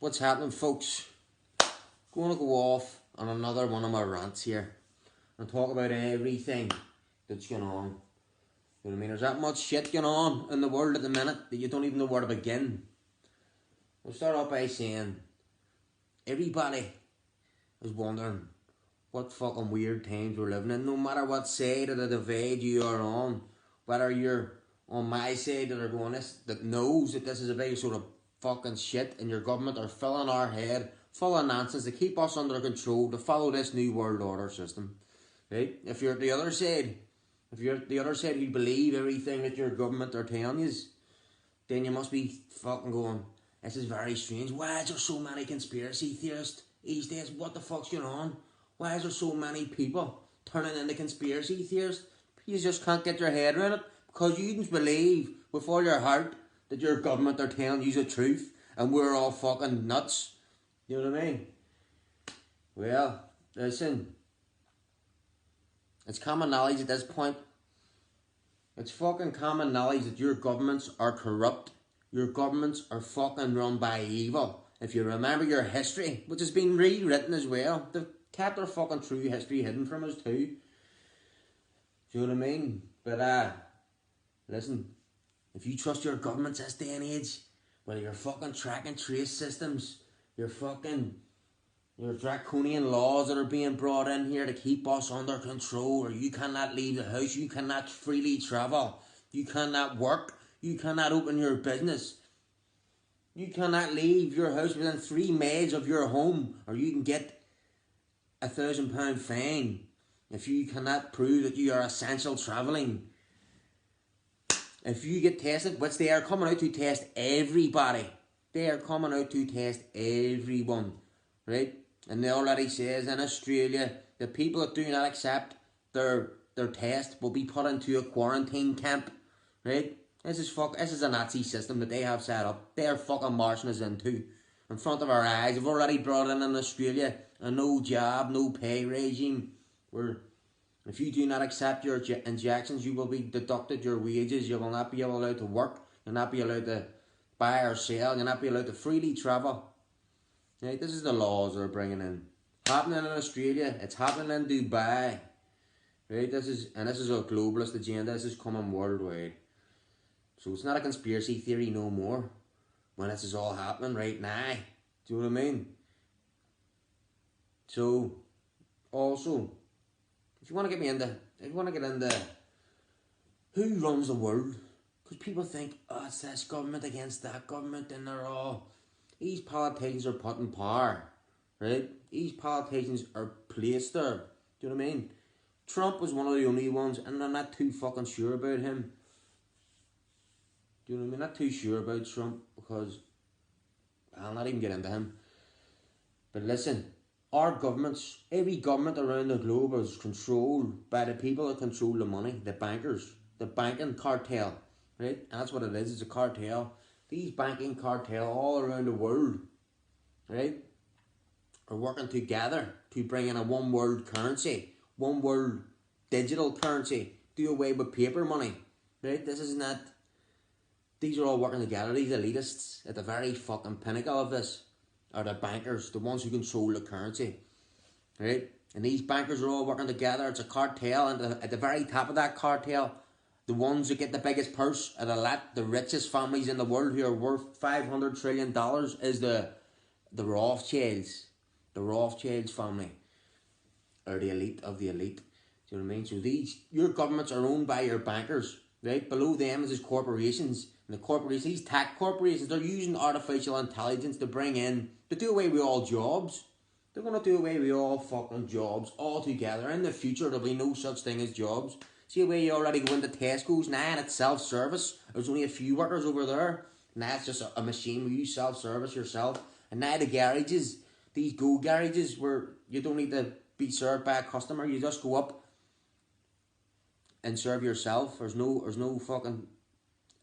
What's happening, folks? Going to go off on another one of my rants here and talk about everything that's going on. You know what I mean? There's that much shit going on in the world at the minute that you don't even know where to begin. We'll start off by saying everybody is wondering what fucking weird times we're living in. No matter what side of the divide you are on, whether you're on my side that are going this, that knows that this is a big sort of fucking shit and your government are filling our head full of nonsense to keep us under control, to follow this new world order system. Right? If you're at the other side, you believe everything that your government are telling you, then you must be fucking going, this is very strange. Why is there so many conspiracy theorists these days? What the fuck's going on? Why is there so many people turning into conspiracy theorists? You just can't get your head around it because you didn't believe with all your heart that your government are telling you the truth and we're all fucking nuts. You know what I mean? Well, listen. It's common knowledge at this point. It's fucking common knowledge that your governments are corrupt. Your governments are fucking run by evil. If you remember your history, which has been rewritten as well, they've kept their fucking true history hidden from us too. Do you know what I mean? But listen, if you trust your governments this day and age, whether your fucking track and trace systems, your draconian laws that are being brought in here to keep us under control, or you cannot leave the house, you cannot freely travel, you cannot work, you cannot open your business, you cannot leave your house within 3 miles of your home, or you can get £1,000 fine if you cannot prove that you are essential travelling. If you get tested, which they are coming out to test everybody. They are coming out to test everyone. Right? And they already says in Australia, the people that do not accept their test will be put into a quarantine camp. Right? This is a Nazi system that they have set up. They are fucking marching us into. In front of our eyes. They've already brought in Australia a no job, no pay regime. Where if you do not accept your injections, you will be deducted your wages. You will not be allowed to work. You'll not be allowed to buy or sell. You'll not be allowed to freely travel. Right? This is the laws they're bringing in. Happening in Australia. It's happening in Dubai. Right? This is a globalist agenda. This is coming worldwide. So it's not a conspiracy theory no more. When this is all happening right now. Do you know what I mean? So, also, if you want to get into who runs the world, because people think, oh, it's this government against that government, and these politicians are put in power, right? These politicians are placed there. Do you know what I mean? Trump was one of the only ones, and I'm not too fucking sure about him. Do you know what I mean? Not too sure about Trump because I'll not even get into him. But listen, our governments, every government around the globe is controlled by the people that control the money, the bankers, the banking cartel, right? And that's what it is, it's a cartel. These banking cartel all around the world, right, are working together to bring in a one world currency, one world digital currency, do away with paper money, right? These are all working together. These elitists at the very fucking pinnacle of this are the bankers, the ones who control the currency, right? And these bankers are all working together. It's a cartel, and at the very top of that cartel, the ones that get the biggest purse are the richest families in the world who are worth $500 trillion is the Rothschilds. The Rothschilds family are the elite of the elite. Do you know what I mean? So your governments are owned by your bankers, right? Below them is corporations. And the corporations, these tech corporations, they're using artificial intelligence to do away with all jobs. They're going to do away with all fucking jobs altogether. In the future, there'll be no such thing as jobs. See where you already go into Tesco's now and it's self-service. There's only a few workers over there. Now it's just a machine where you self-service yourself. And now the garages, these Go garages where you don't need to be served by a customer. You just go up and serve yourself. There's no fucking...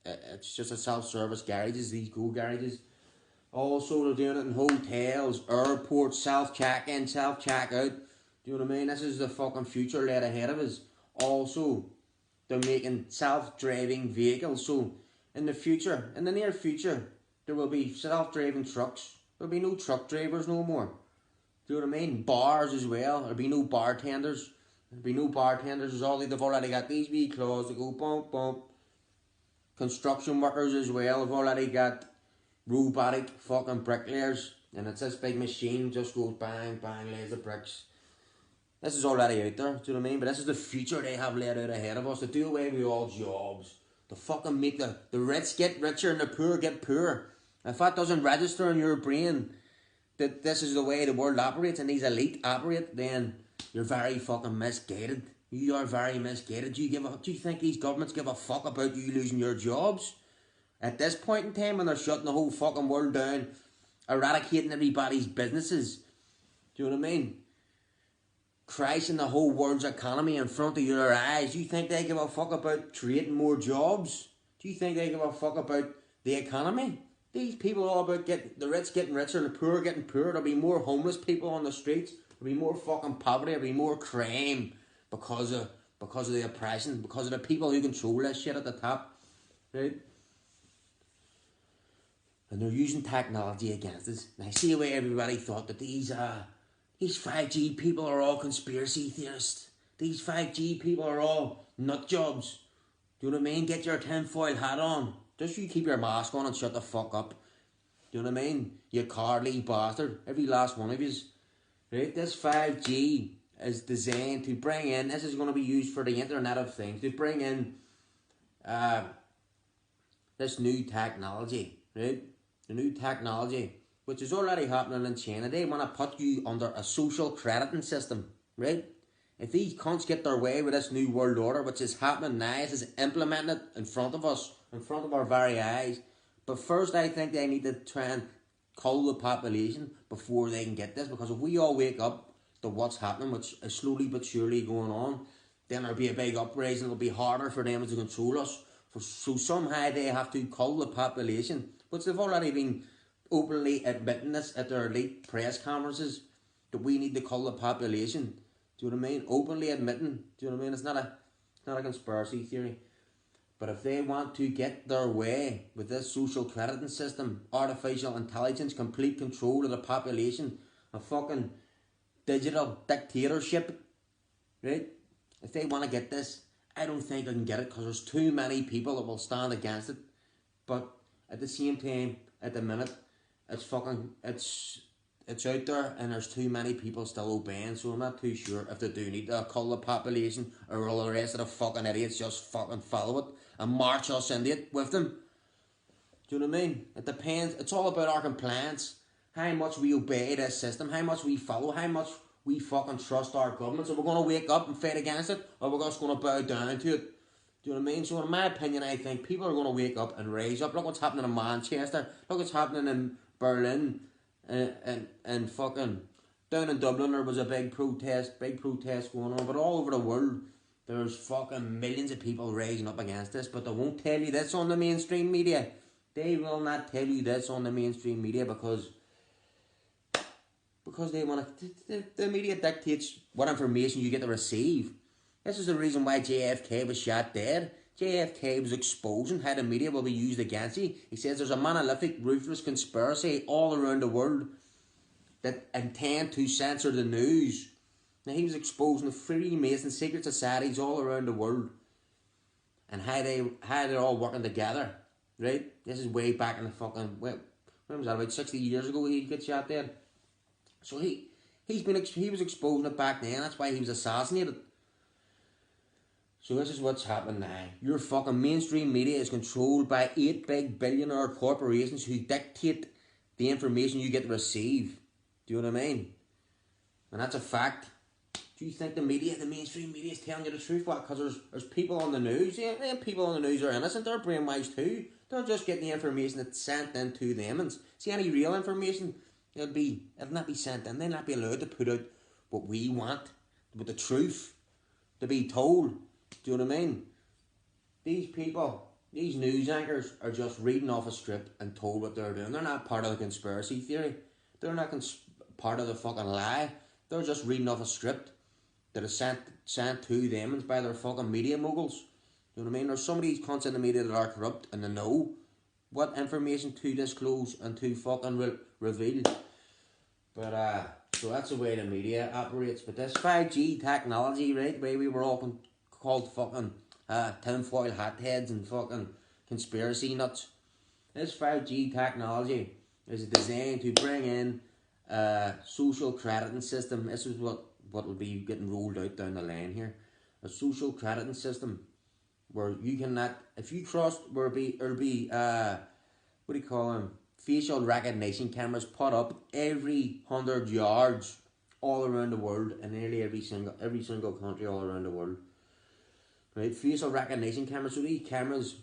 It's just a self-service garages, these Go garages. Also, they're doing it in hotels, airports, self-check-in, self-check-out. Do you know what I mean? This is the fucking future laid ahead of us. Also, they're making self-driving vehicles. So, in the near future, there will be self-driving trucks. There'll be no truck drivers no more. Do you know what I mean? Bars as well. There'll be no bartenders. There'll be no bartenders. They've already got these wee claws that go bump bump. Construction workers as well have already got robotic fucking bricklayers, and it's this big machine just goes bang bang, lays the bricks. This is already out there, do you know what I mean? But this is the future they have laid out ahead of us, to do away with all jobs, to fucking make the rich get richer and the poor get poorer. If that doesn't register in your brain that this is the way the world operates and these elite operate, then you're very fucking misguided. You are very misguided. Do you think these governments give a fuck about you losing your jobs? At this point in time when they're shutting the whole fucking world down, eradicating everybody's businesses, do you know what I mean? Crashing the whole world's economy in front of your eyes. Do you think they give a fuck about creating more jobs? Do you think they give a fuck about the economy? These people are all about the rich getting richer and the poor getting poorer. There'll be more homeless people on the streets. There'll be more fucking poverty. There'll be more crime because of the oppression, because of the people who control this shit at the top, right? And they're using technology against us. And I see the way everybody thought that these 5G people are all conspiracy theorists. These 5G people are all nut jobs. Do you know what I mean? Get your tinfoil hat on. Just you keep your mask on and shut the fuck up. Do you know what I mean? You cowardly bastard. Every last one of yous. Right? This 5G is designed to bring in, this is going to be used for the Internet of Things, to bring in this new technology, right? The new technology, which is already happening in China. They want to put you under a social crediting system, right? If these cunts get their way with this new world order, which is happening now, this is implementing it in front of us, in front of our very eyes. But first, I think they need to try and cull the population before they can get this, because if we all wake up to what's happening, which is slowly but surely going on, then there'll be a big uprising. It'll be harder for them to control us. So somehow they have to cull the population, which they've already been openly admitting this at their elite press conferences, that we need to cull the population. Do you know what I mean? Openly admitting. Do you know what I mean? It's not a conspiracy theory. But if they want to get their way with this social crediting system, artificial intelligence, complete control of the population, a fucking digital dictatorship, right? If they want to get this, I don't think they can get it, because there's too many people that will stand against it. But at the same time, at the minute, it's out there, and there's too many people still obeying, so I'm not too sure if they do need to cull the population, or will the rest of the fucking idiots just fucking follow it and march us into it with them. Do you know what I mean? It depends. It's all about our compliance, how much we obey this system, how much we follow, how much we fucking trust our government. So we're going to wake up and fight against it, or we're just going to bow down to it. Do you know what I mean? So in my opinion, I think people are going to wake up and rise up. Look what's happening in Manchester. Look what's happening in Berlin. And fucking down in Dublin there was a big protest going on. But all over the world there's fucking millions of people rising up against this. But they won't tell you this on the mainstream media. They will not tell you this on the mainstream media, because they want to. The media dictates what information you get to receive. This is the reason why JFK was shot dead. JFK was exposing how the media will be used against you. He says there's a monolithic, ruthless conspiracy all around the world that intend to censor the news. Now he was exposing the Freemason secret societies all around the world, and how they're all working together. Right? This is way back in the fucking, when was that, about 60 years ago he got shot dead. So he was exposing it back then. That's why he was assassinated. So this is what's happening now. Your fucking mainstream media is controlled by 8 big billionaire corporations who dictate the information you get to receive. Do you know what I mean? And that's a fact. Do you think the mainstream media is telling you the truth? What? Because there's people on the news. Yeah, people on the news are innocent. They're brainwashed too. They're just getting the information that's sent in to them. And see, any real information, it'll not be sent in. They'll not be allowed to put out what we want, with the truth, to be told. Do you know what I mean? These people, these news anchors, are just reading off a script and told what they're doing. They're not part of the conspiracy theory. They're not part of the fucking lie. They're just reading off a script that is sent to them by their fucking media moguls. Do you know what I mean? There's some of these cunts in the media that are corrupt, and they know. what information to disclose and to fucking reveal. But so that's the way the media operates. But this 5G technology, right, the way we were all called fucking tinfoil hat heads and fucking conspiracy nuts. This 5G technology is designed to bring in a social crediting system. This is what will be getting rolled out down the line here. A social crediting system where you cannot, if you cross, where it'll be what do you call them? Facial recognition cameras put up every 100 yards all around the world, in nearly every single country all around the world. Right, facial recognition cameras. So these cameras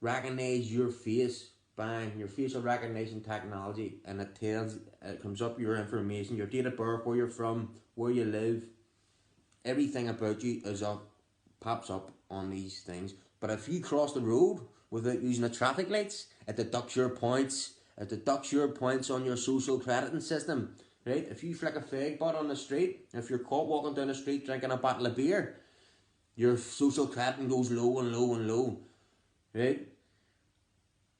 recognize your face, bang, your facial recognition technology, and it comes up your information, your date of birth, where you're from, where you live, everything about you pops up on these things. But if you cross the road without using the traffic lights, it deducts your points. It deducts your points on your social crediting system. Right? If you flick a fag butt on the street, if you're caught walking down the street drinking a bottle of beer, your social crediting goes low and low and low. Right?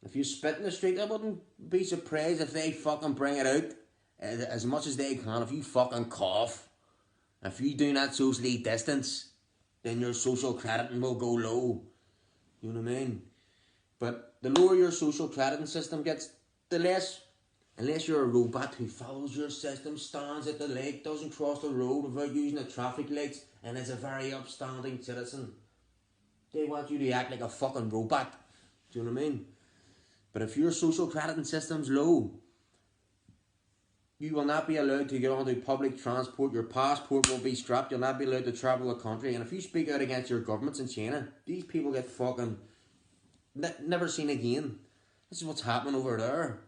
If you spit in the street, I wouldn't be surprised if they fucking bring it out as much as they can. If you fucking cough, if you do not socially distance, then your social crediting will go low. You know what I mean? But the lower your social crediting system gets, the less, unless you're a robot who follows your system, stands at the light, doesn't cross the road without using the traffic lights, and is a very upstanding citizen. They want you to act like a fucking robot. Do you know what I mean? But if your social crediting system's low, you will not be allowed to get onto public transport. Your passport will be scrapped. You'll not be allowed to travel the country. And if you speak out against your governments in China, these people get fucking never seen again. This is what's happening over there.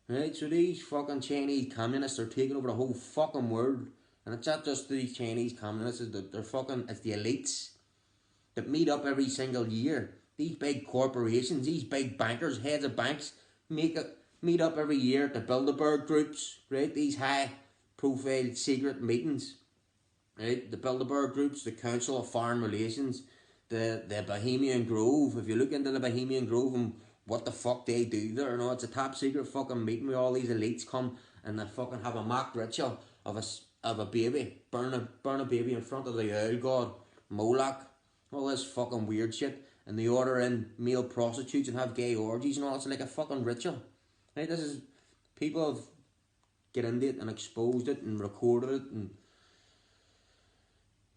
Right? So these fucking Chinese communists are taking over the whole fucking world. And it's not just these Chinese communists, it's the elites that meet up every single year. These big corporations, these big bankers, heads of banks, meet up every year at the Bilderberg groups, right? These high profile secret meetings, right? The Bilderberg groups, the Council of Foreign Relations, the Bohemian Grove. If you look into the Bohemian Grove and what the fuck they do there, it's a top secret fucking meeting where all these elites come and they fucking have a mock ritual of a baby, burn a baby in front of the owl god, Moloch, all this fucking weird shit. And they order in male prostitutes and have gay orgies and all. It's like a fucking ritual. Right? This is, people have get into it and exposed it and recorded it and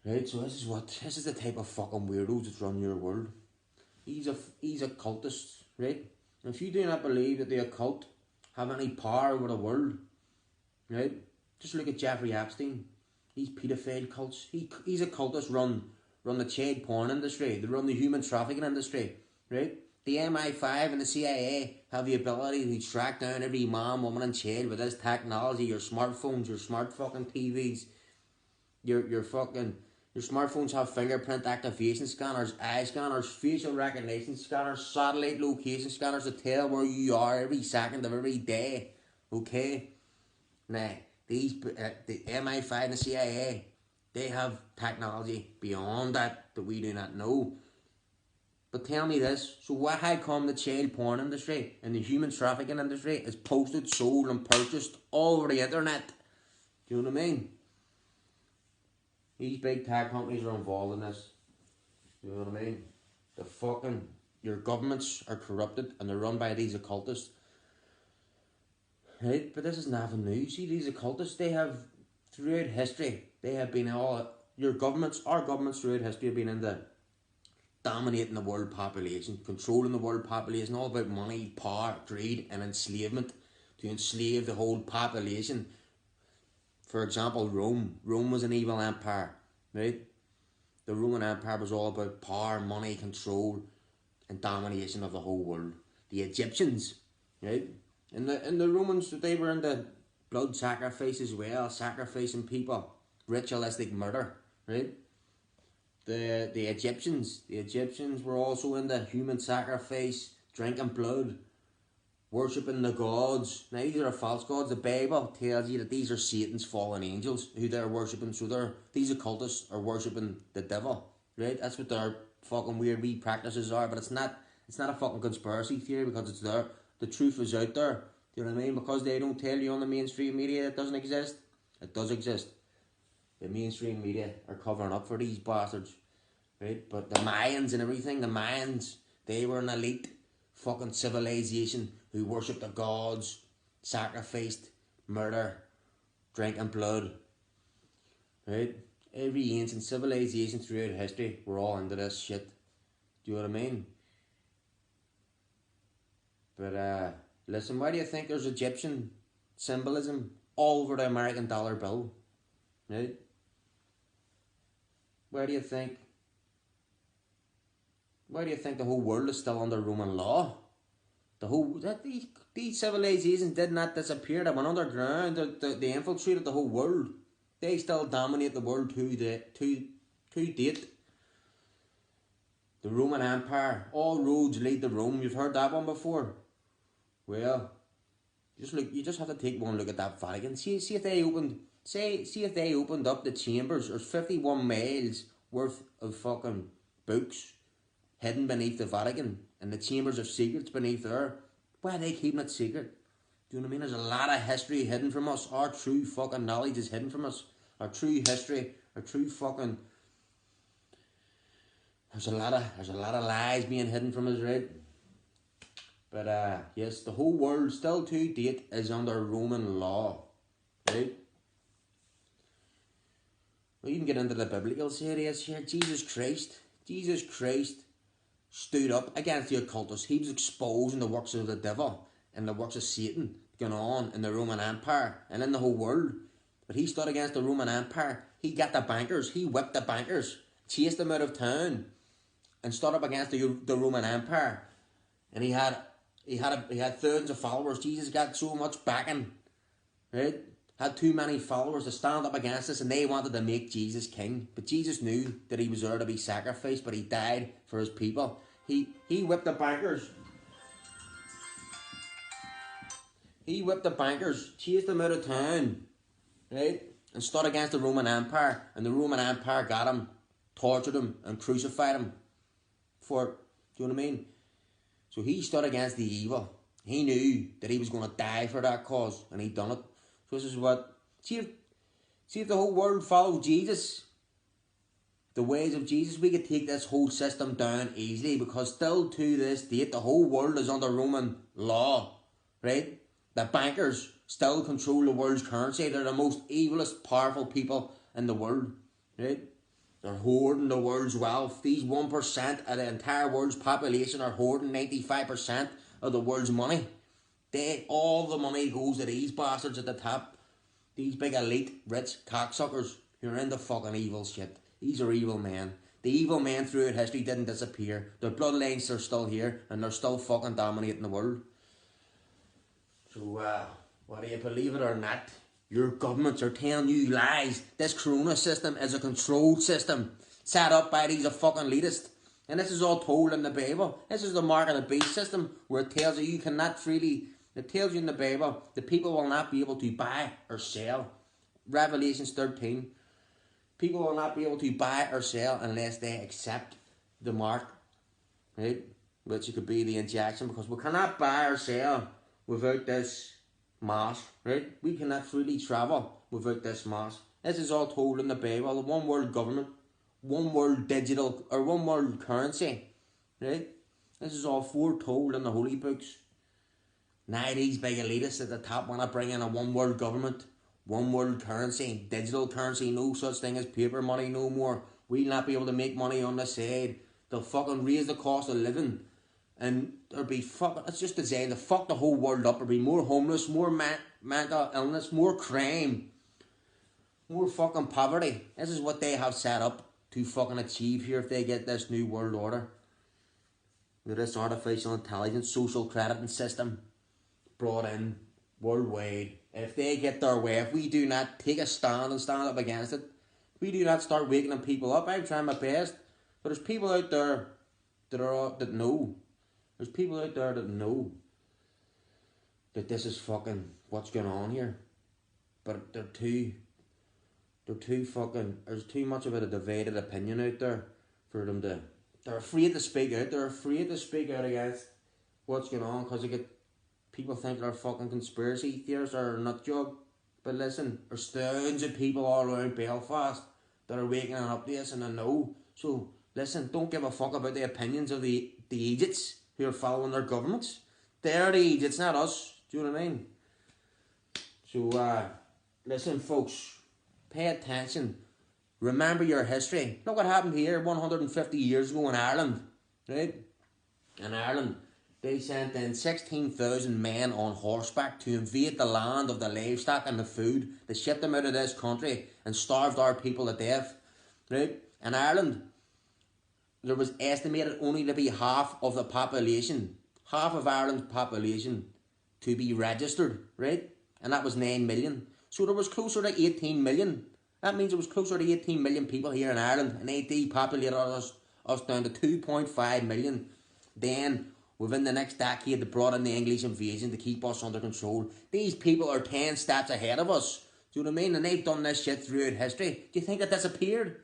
right. So this is the type of fucking weirdos that's run your world. He's a cultist, right? And if you do not believe that the occult have any power over the world, right? Just look at Jeffrey Epstein. He's paedophile cults. He's a cultist run the child porn industry. They run the human trafficking industry, right? The MI5 and the CIA have the ability to track down every man, woman and child with this technology, your smartphones, your smart fucking TVs, your smartphones have fingerprint activation scanners, eye scanners, facial recognition scanners, satellite location scanners to tell where you are every second of every day, okay? Now, the MI5 and the CIA, they have technology beyond that we do not know. But tell me this, so how come the child porn industry and the human trafficking industry is posted, sold and purchased all over the internet? Do you know what I mean? These big tech companies are involved in this. Do you know what I mean? Your governments are corrupted and they're run by these occultists. Right? But this is nothing new. See, these occultists, they have, throughout history, they have been our governments throughout history have been into dominating the world population, controlling the world population, all about money, power, greed and enslavement, to enslave the whole population. For example, Rome was an evil empire, right? The Roman Empire was all about power, money, control and domination of the whole world. The Egyptians, right? And the Romans, they were into blood sacrifice as well, sacrificing people, ritualistic murder, right? The Egyptians were also into human sacrifice, drinking blood, worshipping the gods. Now these are false gods. The Bible tells you that these are Satan's fallen angels who they're worshipping. So these occultists are worshipping the devil, right? That's what their fucking weird wee practices are. But it's not It's not a fucking conspiracy theory because it's there. The truth is out there. Do you know what I mean? Because they don't tell you on the mainstream media it doesn't exist. It does exist. The mainstream media are covering up for these bastards. Right? But the Mayans and everything, the Mayans, they were an elite fucking civilization who worshipped the gods, sacrificed, murder, drinking blood. Right? Every ancient civilization throughout history were all into this shit. Do you know what I mean? But listen, why do you think there's Egyptian symbolism all over the American dollar bill? Right? Why do you think the whole world is still under Roman law? These civilizations did not disappear. They went underground. They infiltrated the whole world. They still dominate the world to date. The Roman Empire. All roads lead to Rome. You've heard that one before. Well, you just have to take one look at that Vatican. See if they opened up the chambers. There's 51 miles worth of fucking books hidden beneath the Vatican, and the chambers of secrets beneath there. Why are they keeping it secret? Do you know what I mean? There's a lot of history hidden from us. Our true fucking knowledge is hidden from us. Our true history, our true fucking... There's a lot of lies being hidden from us, right? But yes, the whole world still to date is under Roman law, right? We even get into the biblical series here. Jesus Christ stood up against the occultists. He was exposing the works of the devil and the works of Satan going on in the Roman Empire and in the whole world. But he stood against the Roman Empire. He got the bankers. He whipped the bankers, chased them out of town, and stood up against the Roman Empire. And he had thousands of followers. Jesus got so much backing, right? Had too many followers to stand up against us, and they wanted to make Jesus king. But Jesus knew that he was there to be sacrificed, but he died for his people. He whipped the bankers. He whipped the bankers, chased them out of town, right? And stood against the Roman Empire. And the Roman Empire got him, tortured him, and crucified him. Do you know what I mean? So he stood against the evil. He knew that he was going to die for that cause, and he done it. So this is what... See if the whole world followed Jesus, the ways of Jesus, we could take this whole system down easily, because still to this date, the whole world is under Roman law, right? The bankers still control the world's currency. They're the most evilest, powerful people in the world, right? They're hoarding the world's wealth. These 1% of the entire world's population are hoarding 95% of the world's money. All the money goes to these bastards at the top. These big elite, rich cocksuckers who are into fucking evil shit. These are evil men. The evil men throughout history didn't disappear. Their bloodlines are still here, and they're still fucking dominating the world. So, whether you believe it or not, your governments are telling you lies. This corona system is a controlled system set up by these fucking elitists. And this is all told in the Bible. This is the mark of the beast system, where it tells you cannot freely... It tells you in the Bible that people will not be able to buy or sell. Revelations 13. People will not be able to buy or sell unless they accept the mark, right? Which could be the injection, because we cannot buy or sell without this mask, right? We cannot freely travel without this mask. This is all told in the Bible. The one world government, one world digital, or one world currency, right? This is all foretold in the holy books. Now these big elitists at the top want to bring in a one world government, one world currency, digital currency, no such thing as paper money no more. We'll not be able to make money on the side. They'll fucking raise the cost of living. And there'll be fucking, it's just designed to fuck the whole world up. There'll be more homeless, more mental illness, more crime, more fucking poverty. This is what they have set up to fucking achieve here if they get this new world order. With this artificial intelligence, social crediting system brought in worldwide. If they get their way, if we do not take a stand and stand up against it, if we do not start waking people up, I'm trying my best. But there's people out there that know. There's people out there that know that this is fucking what's going on here. But they're too fucking, there's too much of a divided opinion out there for them to they're afraid to speak out. They're afraid to speak out against what's going on because they get people think they're fucking conspiracy theorists or a nut job. But listen, there's thousands of people all around Belfast that are waking up to this and I know. So listen, don't give a fuck about the opinions of the idiots who are following their governments. They're the idiots, not us. Do you know what I mean? So listen folks, pay attention. Remember your history. Look what happened here 150 years ago in Ireland. Right? In Ireland, they sent in 16,000 men on horseback to invade the land of the livestock and the food. They shipped them out of this country and starved our people to death. Right? In Ireland, there was estimated only to be half of the population, half of Ireland's population, to be registered. Right? And that was 9 million. So there was closer to 18 million. That means there was closer to 18 million people here in Ireland, and they depopulated us down to 2.5 million. Then, within the next decade, they brought in the English invasion to keep us under control. These people are 10 steps ahead of us. Do you know what I mean? And they've done this shit throughout history. Do you think it disappeared?